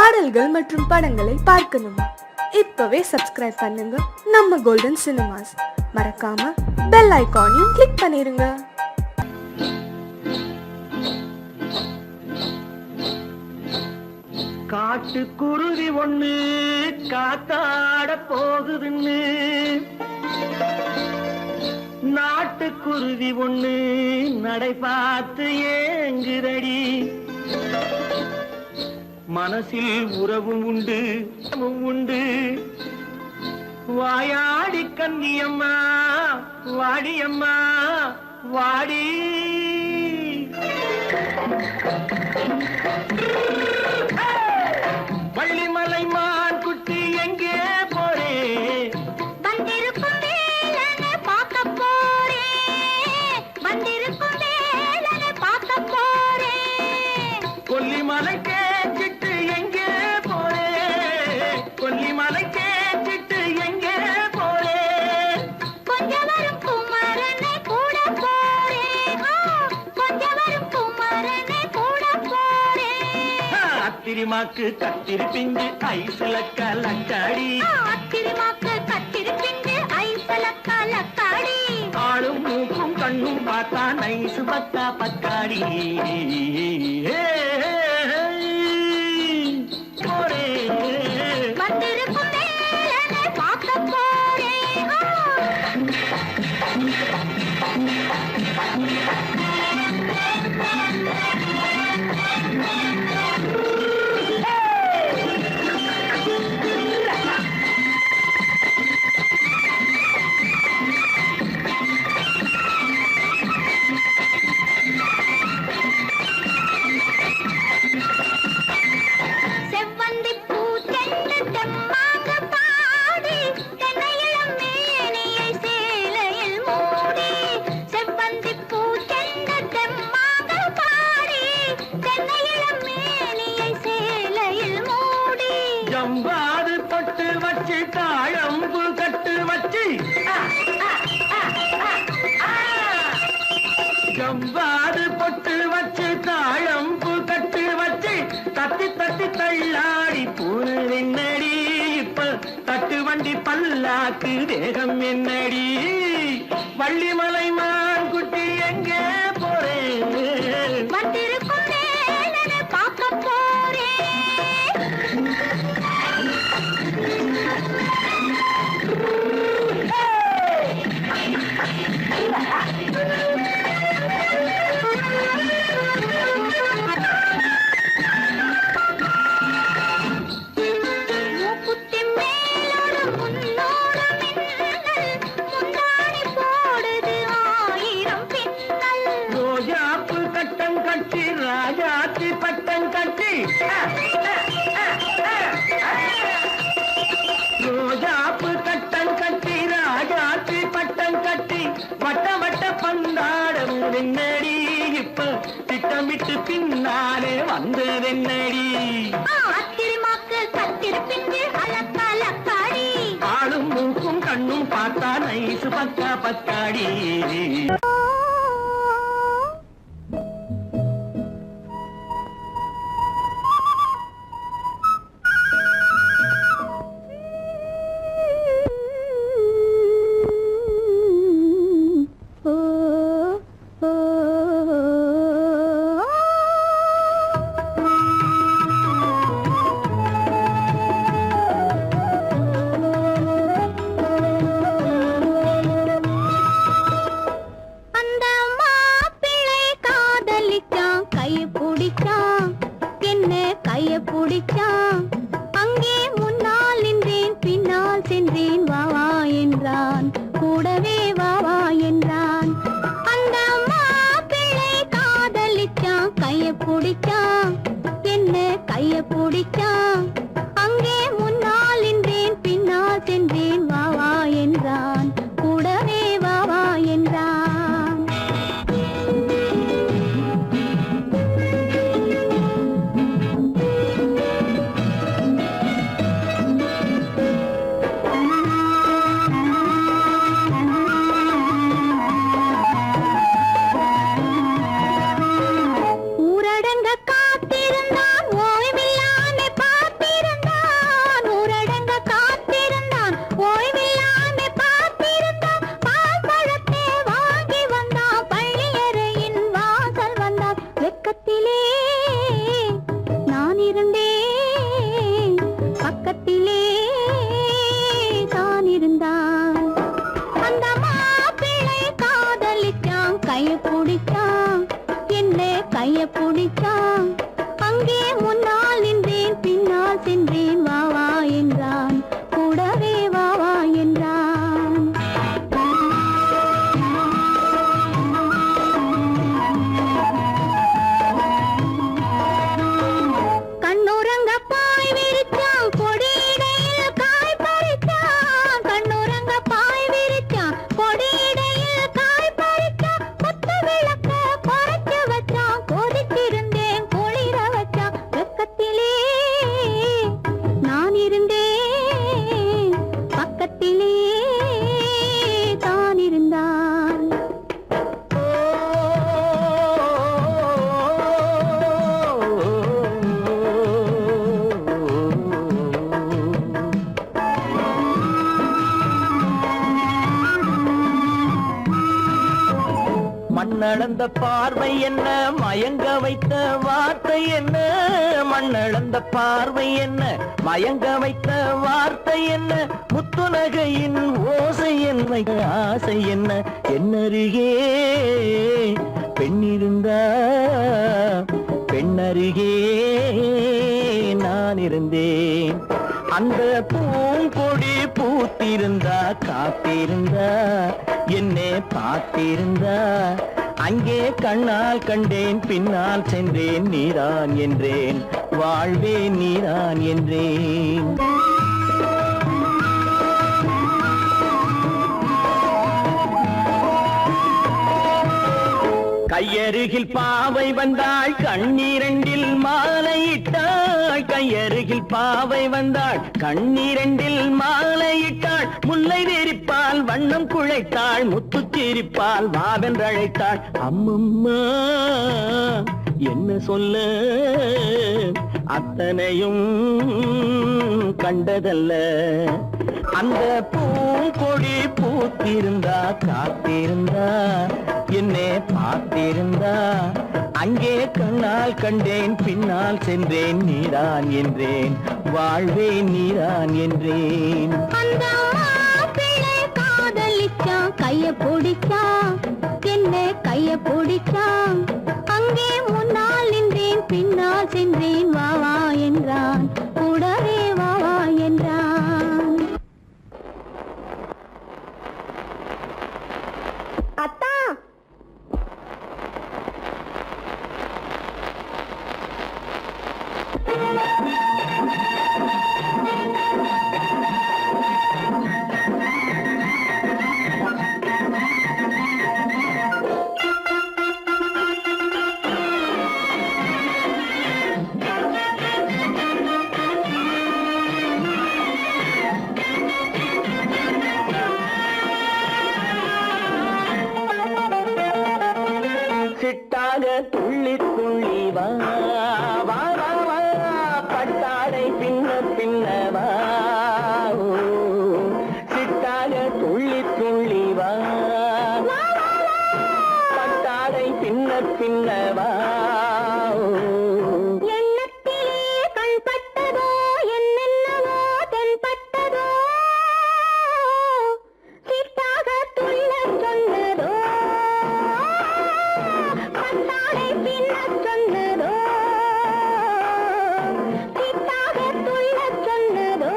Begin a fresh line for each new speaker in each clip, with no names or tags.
பாடல்கள் மற்றும் படங்களை பார்க்கணுமா? இப்பவே சப்ஸ்கிரைப் பண்ணுங்க நம்ம கோல்டன் சினிமாஸ். மறக்காம பெல் ஐகானையும் கிளிக் பண்ணிருங்க.
காட்டு குருவி ஒண்ணு காத்தாட போகுதுன்னு, நாட்டு குருவி ஒண்ணு நடை பார்த்து ஏங்குதடி. மனசில் உறவும் உண்டு உண்டு, வாயாடி கன்னியம்மா வாடியம்மா வாடி. வள்ளிமலை மான் குட்டி எங்கே போறே?
வந்திருக்கும் வேலனை பார்க்க போறேன், வந்திருக்கும் வேலனை பார்க்க போறேன்.
கொல்லிமலை கேச்சிட்டு எங்கே போறே? கொல்லிமலை கேச்சிட்டு எங்கே போறே?
கொஞ்சம் வரும் குமரனை கூட போறேன், கொஞ்சம் வரும் குமரனை கூட போறேன்.
அத்திரிமாக்கு கத்திரி பிஞ்சு ஐசுல கலக்காடி,
அத்திரிமாக்கு கத்திரி பிஞ்சு ஐசல கலக்காடி.
ஆளும் மூக்கும் கண்ணும் பார்த்தா நைசு பக்கா பக்காடி. போரே
வந்திருக்கும் வேலனை பார்க்க போறேன். செவ்வந்தி பூ தென்னு தெம்மாக பாடி, தென்னையிளம் மேனியை சேலையில் மூடி. செவ்வந்தி பூ தென்னு தெம்மாக பாடி, தென்னையிளம் மேனியை சேலையில் மூடி.
ஜம்பாது பட்டு வச்சு தாழம்பு கட்டு வச்சு, ஜம்பாது பொட்டு வச்சு தாழம்பு கட்டு வச்சு, தட்டி தட்டி தள்ளாடி பூரு என்னடி. இப்ப தட்டு வண்டி பல்லாக்கு தேகம் என்னடி. வள்ளிமலை மான் குட்டி எங்கே போறேன்?
வந்திருக்கும் வேலனை பார்க்க போறேன். மூக்குத்தி மேலோடு முன்னோடு மின்னல், முந்தாணி போடுது ஆயிரம் பின்னல்.
ரோஜாப்பு கட்டம் கட்டி ராஜாத்தி பட்டம் கட்டி, ரோஜாப்பு கட்டம் கட்டி ராஜாத்தி பட்டம் கட்டி, வட்ட வட்ட பந்தாடம் என்னடி. இப்ப திட்டமிட்டு பின்னாலே வந்ததென்னடி.
அத்திரிமாக்கு கத்திரி பிஞ்சு அலக்காடி.
ஆளும் மூக்கும் கண்ணும் பார்த்தா நைசு பக்கா பக்காடி.
அந்த மாப்பிள்ளை காதலிச்சான், கைய பிடிச்சான், என்ன கைய பிடிச்சான். அங்கே முன்னால் நின்றேன், பின்னால் சென்றேன், வா வா என்றான், கூடவே வா வா என்றான். அந்த மாப்பிள்ளை காதலிச்சான், கைய பிடிச்சான், என்ன கைய பிடிச்சான். அங்கே முன்னால் நின்றேன், பின்னால் சென்றேன், வா வா என்றான், கூடவே வா வா என்றான். ஊரடங்க காத்திருந்தான், ஓய்வில்லாமே
கண்ணளந்த பார்வை என்ன, மயங்க வைத்த வார்த்தை என்ன, மண்ணளந்த பார்வை என்ன, மயங்க வைத்த வார்த்தை என்ன, முத்துநகையின் ஓசை என்ன, ஆசை என்ன, என்னருகே பெண்ணிருந்தா பெண்ணருகே நான் இருந்தேன். அந்த பூங்கொடி பூத்திருந்தா காத்திருந்தா என்னை பார்த்திருந்தா அங்கே கண்ணால் கண்டேன் பின்னால் சென்றேன் நீதான் என்றேன் வாழ்வே நீதான் என்றேன். கையருகில் பாவை வந்தாள் கண்ணீரண்டில் மாலையிட்டாள், கையருகில் பாவை வந்தாள் கண்ணீரண்டில் மாலையிட்டாள், முல்லை வெறிப்பால் வண்ணம் குழைத்தாள், முத்து சிரிப்பால் வாவென்றழைத்தாள். அம்மம்மா என்ன சொல்ல அத்தனையும் கண்டதல்ல, அந்த பூங்கொடி பூத்திருந்தா காத்திருந்தா என்னை பார்த்திருந்தா அங்கே கண்ணால் கண்டேன் பின்னால் சென்றேன் நீதான் என்றேன் வாழ்வே நீதான் என்றேன்.
அந்த மாப்பிள்ளை காதலிச்சான், கைய பிடிச்சான், என்ன கைய பிடிச்சான், அங்கே முன்னால் நின்றேன் பின்னால் சென்றேன் வா வா என்றான், கூடவே வா வா என்றான். அத்தா
சிட்டாக துள்ளி துள்ளி வா வா வா வா, பட்டாடை பின்ன பின்ன வா, சிட்டாக துள்ளி துள்ளி வா, பட்டாடை பின்ன பின்ன வா.
எண்ணத்திலே கண்பட்டதோ என்னென்னவோ தென்பட்டதோ, சிட்டாக துள்ள சொன்னதோ, பட்டாடை பின்ன சொன்னதோ, சிட்டாக துள்ள சொன்னதோ,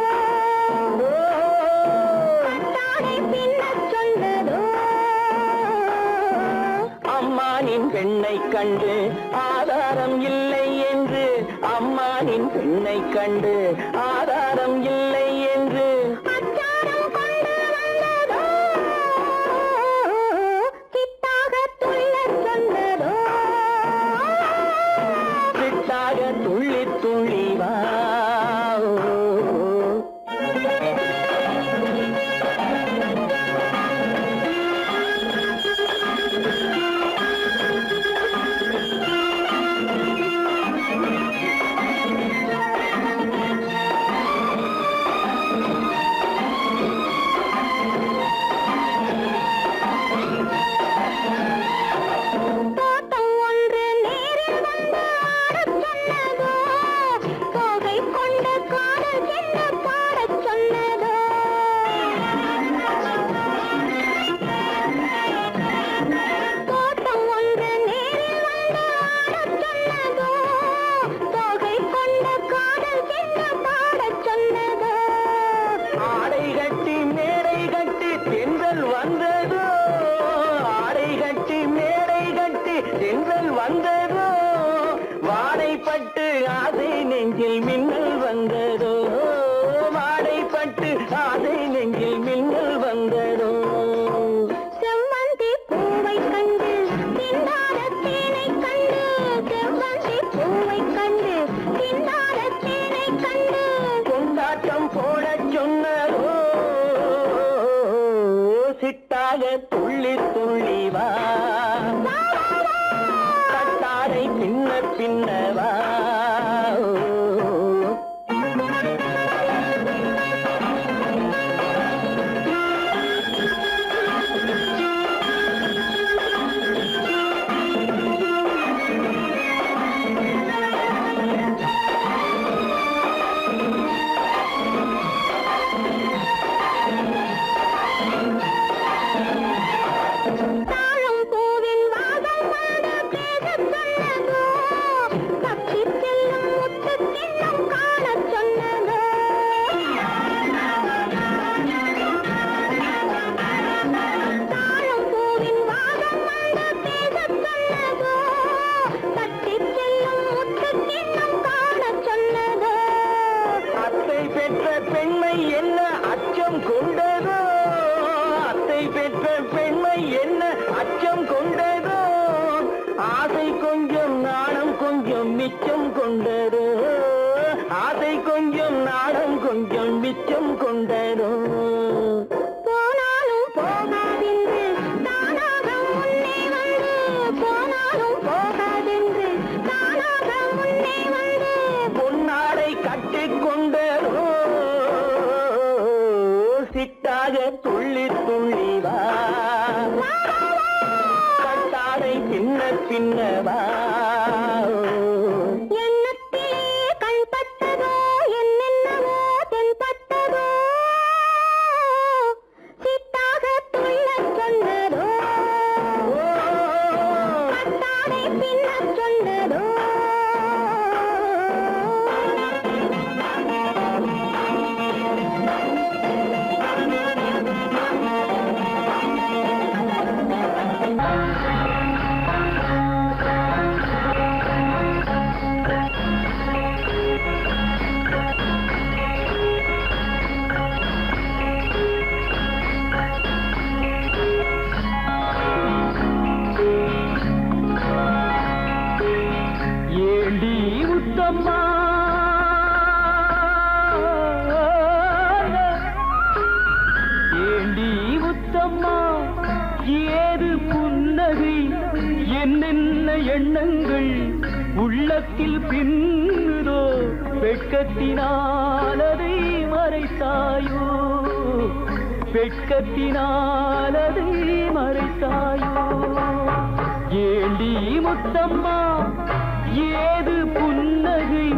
பட்டாடை பின்ன சொன்னதோ.
அம்மானின் பெண்ணை கண்டு ஆதாரம் இல்லை என்று, அம்மானின் பெண்ணை கண்டு ஆதாரம் இல்லை என்று
அச்சாரம் கொண்டு வந்ததோ, சிட்டாக துள்ள சொன்னதோ,
சிட்டாக துள்ளி துள்ளி வா.
தோட்டம் ஒன்று நேரில் வந்து ஆடச் சொன்னதோ, தோகை கொண்ட காதல் என்ன பாடச் சொன்னதோ, தோட்டம் ஒன்று நேரில் வந்து ஆடச் சொன்னதோ, தோகை கொண்ட காதல் என்ன பாடச் சொன்னதோ.
ஆடை கட்டி மேடை கட்டி தென்றல் வந்ததோ, ஆடை கட்டி மேடை கட்டி தென்றல் வந்ததோ, வாடைப்பட்டு ஆசை நெஞ்சில் மின்னல் வந்ததோ, வாடைப்பட்டு ஆசை நெஞ்சில் மின்னல் வந்ததோ.
செவ்வந்தி பூவை கண்டு திண்டாட தேனை கண்டு, செவ்வந்தி பூவை கண்டு திண்டாட தேனை கண்டு,
கொண்டாட்டம் போடச் சொன்னதோ, சிட்டாக துள்ளி துள்ளி வா, கட்டாரை பின்ன பின்ன வா. அத்தை பெற்ற பெண்மை என்ன அச்சம் கொண்டதோ அத்தை பெற்ற பெண்மை என்ன அச்சம் கொண்டதோ ஆசை கொஞ்சம் நாணம் கொஞ்சம் மிச்சம் கொண்டதோ ஆசை கொஞ்சம் நாணம் கொஞ்சம் மிச்சம் கொண்டதோ
போனாலும் போகாதென்று தானாக முன்னே வந்து போனாலும் போகாதென்று தானாக முன்னே வந்து
பொன்னாடை கட்டிக்கொண்டதோ சிட்டாக துள்ளி துள்ளி வா கட்டாடை பின்ன பின்னவா
எண்ணத்திலே கண்பட்டதோ என்னென்னவோ தென்பட்டதோ சித்தாக துள்ளச் சொன்னதோ கட்டாடை பின்னச் சொன்னதோ
ஏண்டி உத்தம்மா ஏண்டி உத்தம்மா ஏது புன்னகை என்னென்ன எண்ணங்கள் உள்ளத்தில் பின்னுதோ வெட்கத்தினால் அதை மறைத்தாயோ வெட்கத்தினால் அதை மறைத்தாயோ ஏண்டி முத்தம்மா ஏது புன்னகை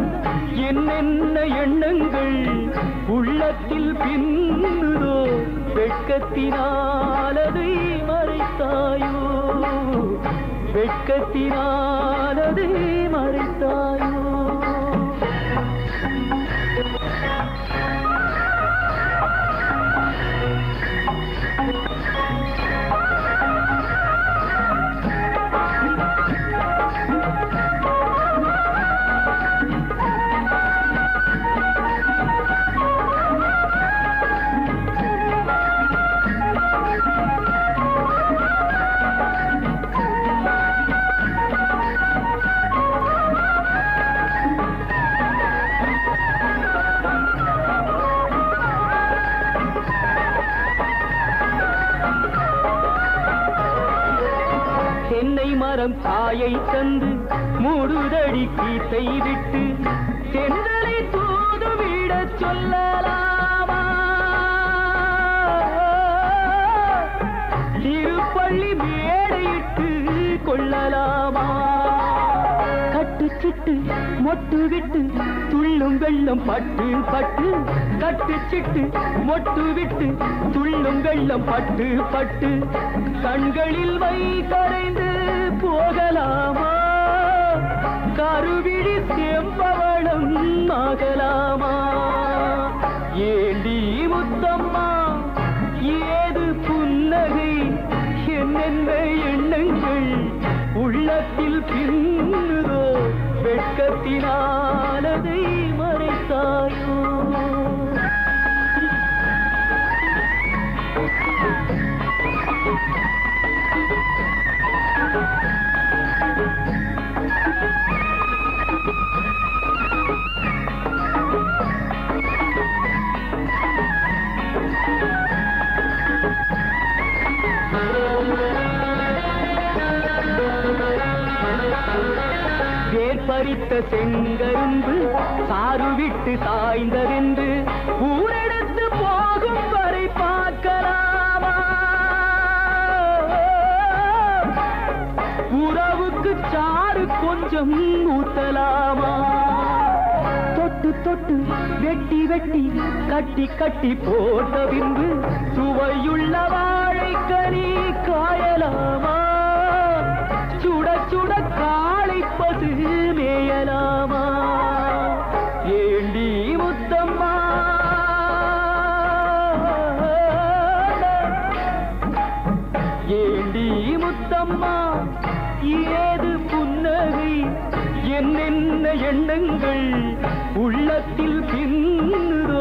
என்னென்ன எண்ணங்கள் உள்ளத்தில் பின்னுதோ வெட்கத்தினால் அதை மறைத்தாயோ வெட்கத்தினால் அதை மறைத்தாயோ தென்னை மரம் காயை தந்து மூடுதடி கீத்தை விட்டு தென்றலை தூதுவிடச் சொல்லலாமா திருப்பள்ளி மேடையிட்டு கொள்ளலாமா கட்டுச்சிட்டு மொட்டு விட்டு துள்ளும் வெள்ளம் பட்டு பட்டு கட்டுச்சிட்டு மொட்டு விட்டு துள்ளும் வெள்ளம் பட்டு பட்டு கண்களில் வை கரைந்து போகலாமா கருவிழி செம்பவளம் ஆகலாமா ஏண்டி முத்தம்மா ஏது புன்னகை என்னென்ன எண்ணங்கள் உள்ளத்தில் பின்னுதோ வெட்கத்தினால் அதை மறைத்தாயோ வேர்பறித்த செங்கரும்பு சாறு விட்டு சாய்ந்ததென்று ஊரெடுத்து போகும் வரை பார்க்கலாமா உறவுக்கு சாறு கொஞ்சம் ஊத்தலாமா தொட்டு தொட்டு வெட்டி வெட்டி கட்டி கட்டி போட்ட பின்பு சுவையுள்ள வாழைக்கனி காயலாமா சுட சுட காளை பசு மேயலாமா ஏண்டி முத்தம்மா ஏண்டி முத்தம்மா ஏது புன்னகை என்னென்ன எண்ணங்கள் உள்ளத்தில் பின்னுதோ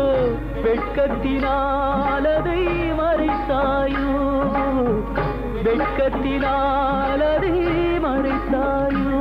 வெட்கத்தினால் அதை மறைத்தாயோ, வெட்கத்தினால் அதை மறைத்தாயோ.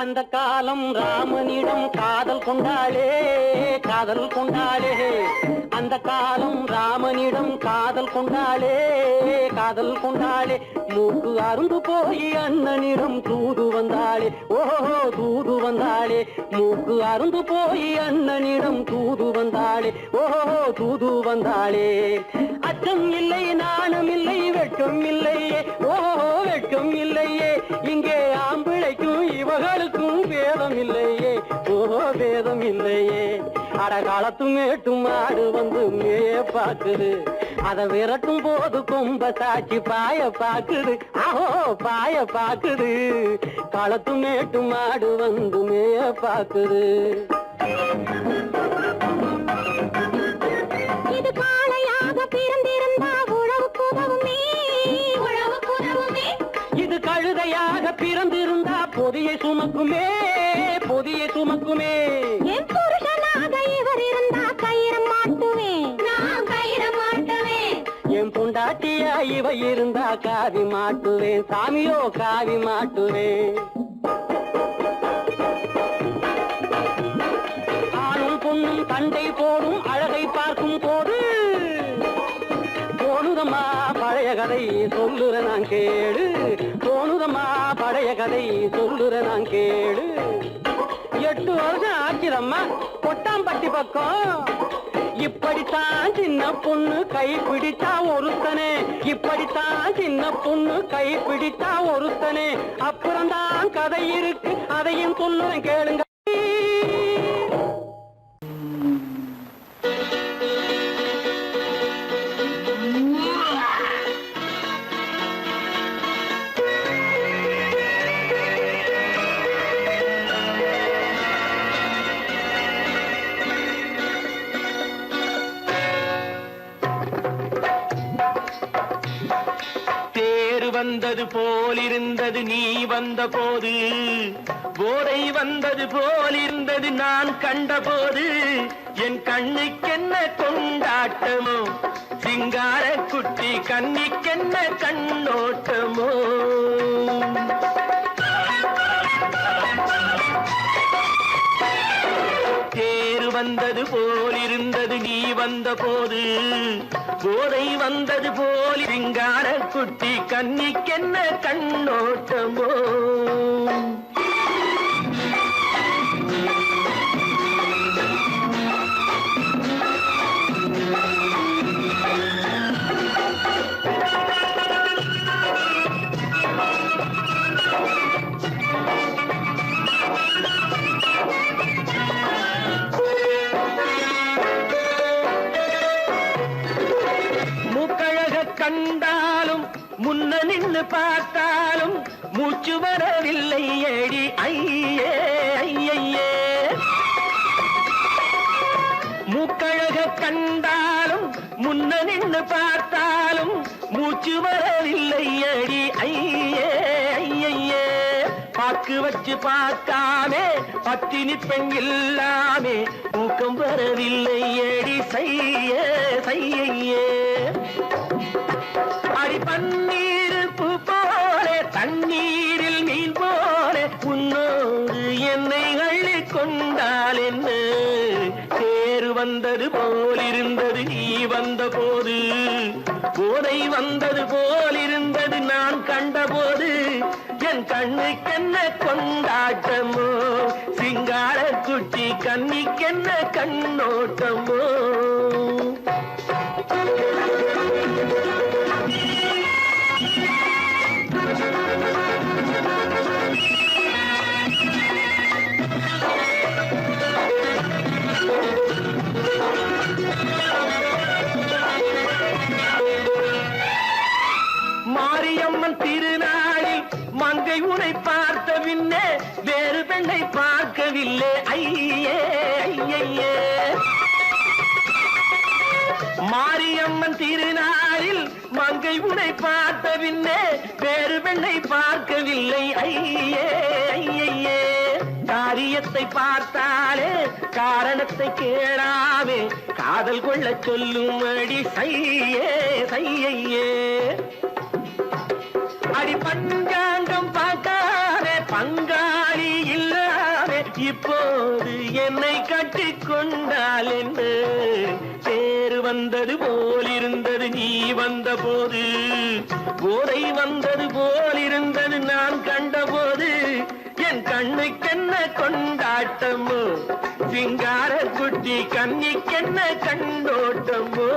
அந்த காலம் ராமனிடம் காதல் கொண்டாளே, காதல் கொண்டாளே. அந்த காலம் ராமனிடம் காதல் கொண்டாளே, காதல் கொண்டாளே. மூக்கு அருந்து போய் அண்ணனிடம் தூது வந்தாளே, ஓஹோ தூது வந்தாளே. மூக்கு அருந்து போய் அண்ணனிடம் தூது வந்தாளே, ஓஹோ தூது வந்தாளே. அச்சம் இல்லை, நாணம் இல்லை, வெட்கம் இல்லையே, ஓஹோ வெட்கம் இல்லையே. இங்கே ஆம்பிளைக்கும் இவர்களுக்கும் வேதம் இல்லையே, ஓஹோ வேதம் இல்லையே. அடகாலத்து மேட்டும் ஆடு வந்து மேய பாக்குது, அதை விரட்டும் போது கொம்ப சாட்சி பாய பாக்குது, ஆஹோ பாய பாக்குது. களத்து மேட்டும் ஆடு வந்து மேய பாக்குது.
இது காளையாக பிறந்திருந்தா உழவுக்கு உதவுமே, உழவுக்கு உதவுமே.
இது கழுதையாக பிறந்திருந்தா பொதியை சுமக்குமே, பொதியை சுமக்குமே.
என் புருஷனாக இவர் இருந்தா கயிறம் மாட்டுவேன், நான் கயிறம் மாட்டுவேன்.
என் பொண்டாட்டியா இவ இருந்தா காவி மாட்டுவேன், சாமியோ காவி மாட்டுவேன். ஆணும் பொண்ணும் சண்டை போடும் அழகை பார்க்கும் போது தோணுதம்மா பழைய கதை சொல்லுற நான் கேளு, தோணுதம்மா பழைய கதை சொல்லுற நான் கேளு. 8 வருஷம் ஆச்சுதம்மா கொட்டாம்பட்டி பக்கம். இப்படித்தான் சின்ன பொண்ணு கை பிடித்தா ஒருத்தனே, இப்படித்தான் சின்ன பொண்ணு கை பிடித்தா ஒருத்தனே. அப்புறம்தான் கதை இருக்கு, அதையும் சொல்லுறேன் கேளுங்க.
வந்தது போலிருந்தது நீ வந்த போது, போதை வந்தது போலிருந்தது நான் கண்டபோது. என் கண்ணுக்கென்ன கொண்டாட்டமோ, சிங்கார குட்டி கண்ணிக்கென்ன கண்ணோட்டமோ. வந்தது போலிருந்தது நீ வந்த போது போதை வந்தது போல் சிங்கார குட்டி கன்னிக்கென்ன கண்ணோட்டமோ கண்டாலும் முன்ன நின்று பார்த்தாலும் மூச்சு வரவில்லை ஏடி ஐயே ஐயே மூக்கழக கண்டாலும் முன்ன நின்று பார்த்தாலும் மூச்சு வரவில்லை ஏடி ஐயே ஐயே பாக்கு வச்சு பார்க்காமே பத்தினி பெண் இல்லாமே தூக்கம் வரவில்லை ஏடி செய்யே செய்யே அடி பன்னீர் பூ போல தண்ணீரில் மீன் போல உன்னோடு என்னை அள்ளி கொண்டால் என்ன தேர் வந்தது போலிருந்தது நீ வந்த போது போதை வந்தது போலிருந்தது நான் கண்டபோது என் கண்ணுக்கென்ன கொண்டாட்டமோ சிங்கார குட்டி கண்ணிக்கென்ன கண்ணோட்டமோ மாரியம்மன் திருநாளில் மங்கை உனை பார்த்த பின்னே வேறு பெண்ணை பார்க்கவில்லை ஐயே ஐயே மாரியம்மன் திருநாளில் மங்கை உனை பார்த்த பின்னே வேறு பெண்ணை பார்க்கவில்லை ஐயே ஐயே காரியத்தை பார்த்தாலே காரணத்தை கேளாமே காதல் கொள்ள சொல்லும் அடி சையே சையே அடி பஞ்சாங்கம் பார்க்காதே பங்காளி இல்லாமே இப்போது என்னை கட்டி கொண்டால் என்ன தேர் வந்தது போலிருந்தது நீ வந்த போது போதை வந்தது போலிருந்தது நான் கண்டபோது என் கண்ணுக்கென்ன கொண்டாட்டமோ சிங்கார குட்டி கன்னிக்கென்ன கண்ணோட்டமோ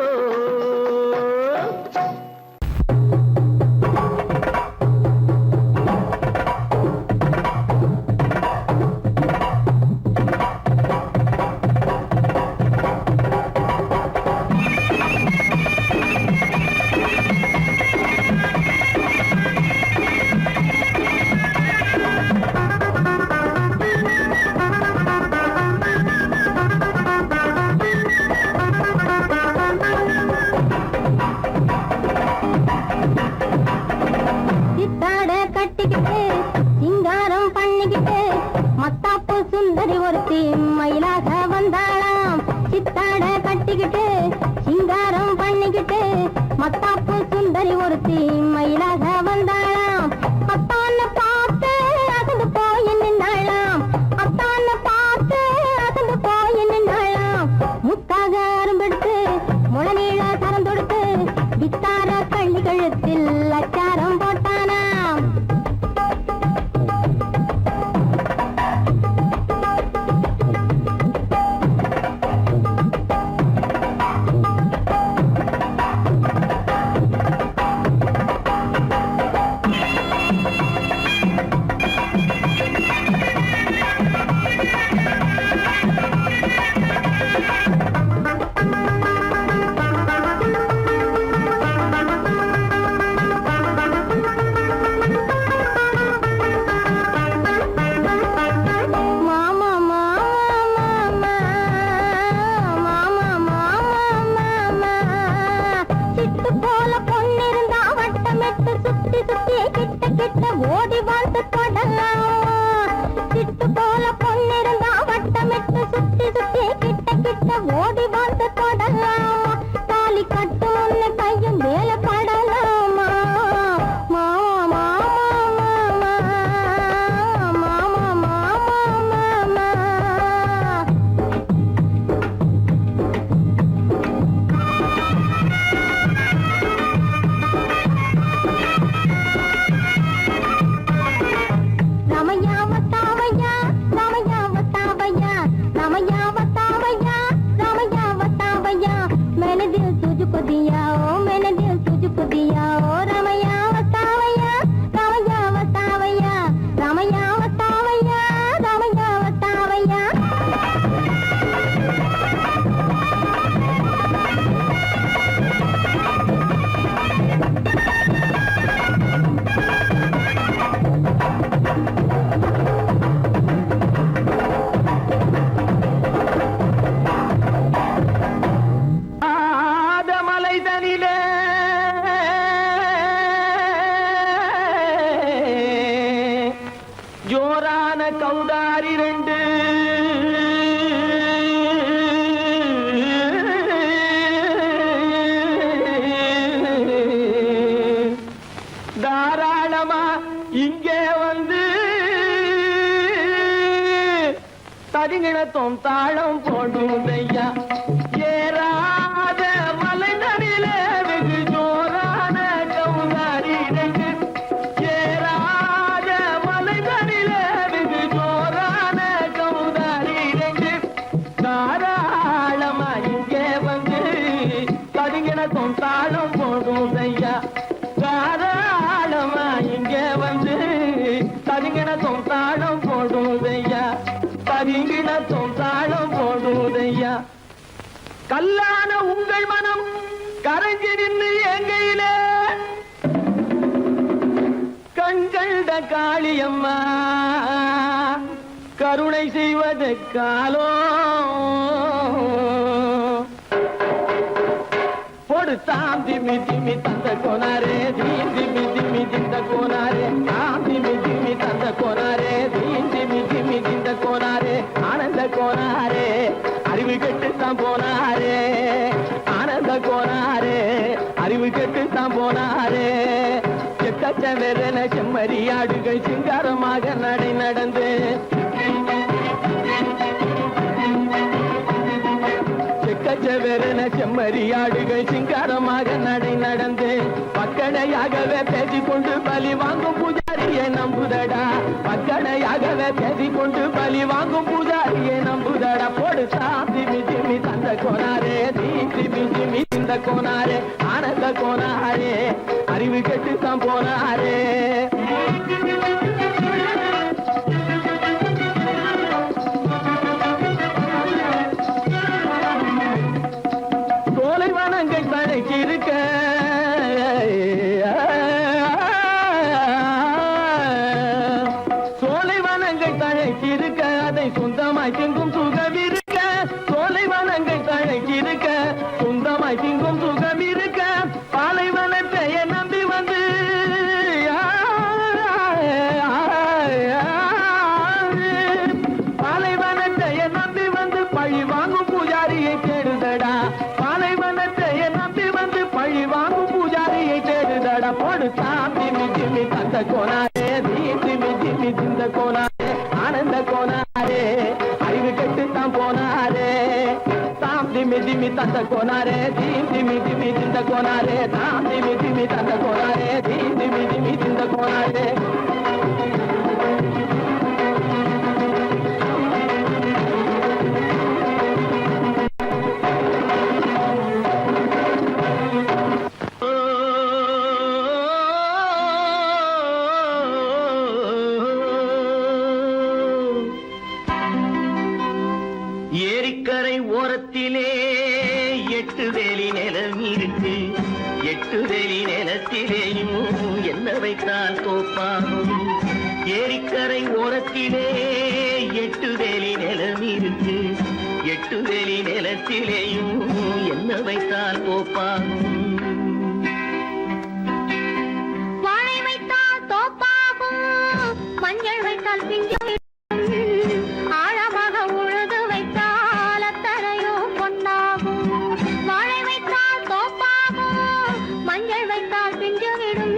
தரிங்கிணத்தும் தாளம் போடுதையா ஏறாத மலைதனிலே வெகு ஜோரான கௌதாரி ரெண்டு ஏறாத மலைதனிலே வெகு ஜோரான கௌதாரி ரெண்டு தாராளமா இங்கே வந்து தரிங்கிணத்தும் தாளம் போடுதையா தாராளமா இங்கே வந்து தரிங்கிணத்தும் தாளம் போடுதையா தரிங்கிணத்தும் தாளம் போடுதையா கல்லான உங்கள் மனம் கரைஞ்சி நின்று எங்கையிலே கண்கண்ட காளியம்மா கருணை செய்வது காலோ பொடுத்தாம் திமி திமி தந்த கோனாரே தீம் திமி திமி திந்த கோனாரே தாம் திமி திமி தந்த கோனாரே தீம் திமி திமி திந்த கோனாரே ஆனந்த கோனாரே அறிவு கெட்டுத்தான் போனாரே ஆனந்த கோனாரே அறிவு கெட்டுத்தான் போனாரே செக்கச்சவென செம்மறியாடுகள் சிங்காரமாக நடை நடந்து செக்கச்சவென செம்மறியாடுகள் சிங்காரமாக நடை நடந்து பக்கடையாகவே பேசிக்கொண்டு பலி வாங்கும் பூஜாரியை நம்புதடா பக்கடையாகவே பேசிக்கொண்டு பலி வாங்கும் பூஜாரியை நம்புதடா போடுதா திமி திமி தந்த கோனாரே திமி திமி இந்த கோனாரே ஆனந்த கோனாரே அறிவு கெட்டுத்தான் போனாரே சோலைவனங்கள் தழைச்சிருக்க சோலைவனங்கள் தழைச்சிருக்க அதை சொந்தமாய் திங்கும் சுகம் இருக்க சோலைவனங்கள் தழைச்சிருக்க சொந்தமாய் திங்கும் சுகம் இருக்க பாலைவனத்தை நம்பி வந்து பாலைவனத்தை நம்பி வந்து பழி வாங்கும் பூஜாரியை தேடுதடா பாலைவனத்தை நம்பி வந்து பழி வாங்கும் பூஜாரியை தேடுதடா போடுதா திமி திமி தந்த கோனாரே திமி திமி திந்த கோனாரே ஆனந்த கோனாரே அறிவு கெட்டுத்தான் போனாரே தாம் திமி திமி தந்த கோனாரே திமி திமி திந்த கோனாரே தாம் திமி திமி தந்த கோனாரே திமி திமி திந்த கோனாரே ஏரிக்கரை ஓரத்திலே 8 வேலி நிலம் இருக்கு 8 வேலி நிலத்திலேயும் என்ன வைத்தால் தோப்பாகும் ஏரிக்கரை ஓரத்திலே 8 வேலி நிலம் இருக்கு 8 வேலி நிலத்திலேயும் என்ன வைத்தால் தோப்பாகும்
வாழை வைத்தால் தோப்பாகும் மஞ்சள் வைத்தால் பிஞ்சு ஆழமாக உழுது வைத்தால் அத்தனையோ பொன்னாகும் வாழை வைத்தால் தோப்பாகும் மஞ்சள் வைத்தால் பிஞ்சு விடும்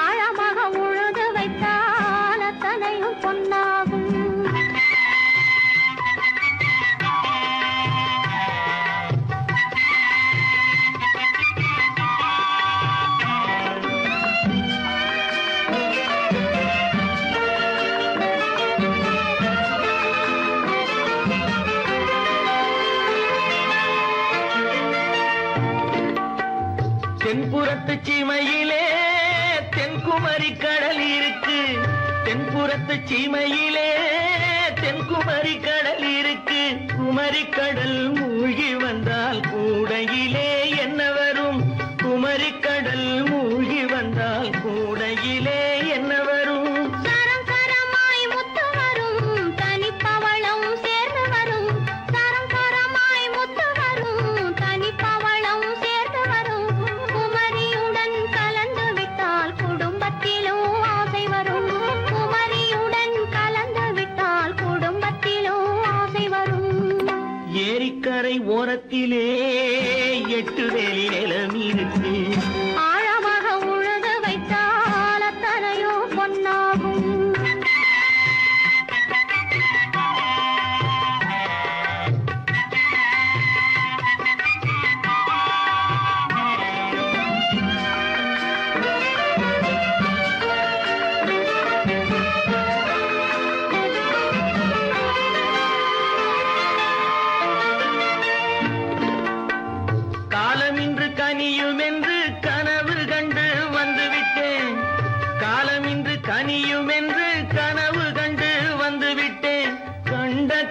ஆழமாக உழுது வைத்தால் அத்தனையும் பொன்னாகும்
தென்புறத்து சீமையிலே தென்குமரி கடல் இருக்கு தென்புறத்து சீமையிலே தென்குமரி கடல் இருக்கு குமரி கடல் மூழ்கி வந்தால் கூடையிலே என்ன வரும் குமரி கடல் மூழ்கி வந்தால் கூடையிலே என்ன வரும்
சரம் சரமாய் முத்து வரும் தனிப்பவளம் சேர்ந்து வரும் சரம் சரமாய் முத்து வரும் தனிப்பவளம் சேர்ந்து வரும் குமரியுடன் கலந்து விட்டால் குடும்பத்திலும் ஆசை வரும் குமரியுடன் கலந்து விட்டால் குடும்பத்திலும் ஆசை வரும்
ஏரிக்கரை ஓரத்திலே 8 வேலி நிலம் இருக்கு
ஆழமாக உழுது வைத்தால் அத்தனையோ பொன்னாகும்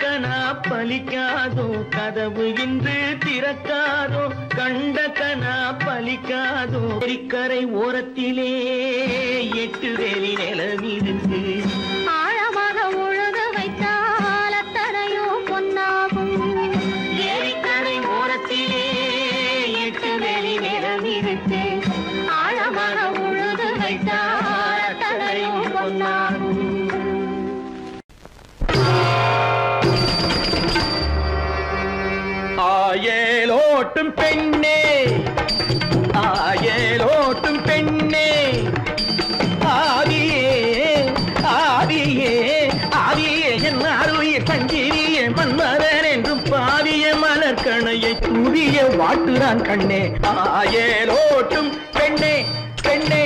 கனா பலிக்காதோ கதவு இன்று திறக்காதோ கண்ட கனா பலிக்காதோ கரை ஓரத்திலே 8 வேலி நிலமிருக்கு
ஆழமாக உழுது வைத்தால் அத்தனையோ பொன்னாகும்
ஏரிக்கரை ஓரத்திலே 8 வேலி நிலமிருக்கு
ஆழமாக உழுது வைத்தால் அத்தனையோ பொன்னாகும்
ஆயலோட்டும் பெண்ணே ஆயலோட்டும் பெண்ணே ஆதியே ஆதியே ஆதியே என் அருவிய சங்கிரியே மன்மதன் என்றும் பாவிய மலர்கணையை தூவிய வாட்டுறான் கண்ணே ஆயலோட்டும் பெண்ணே பெண்ணே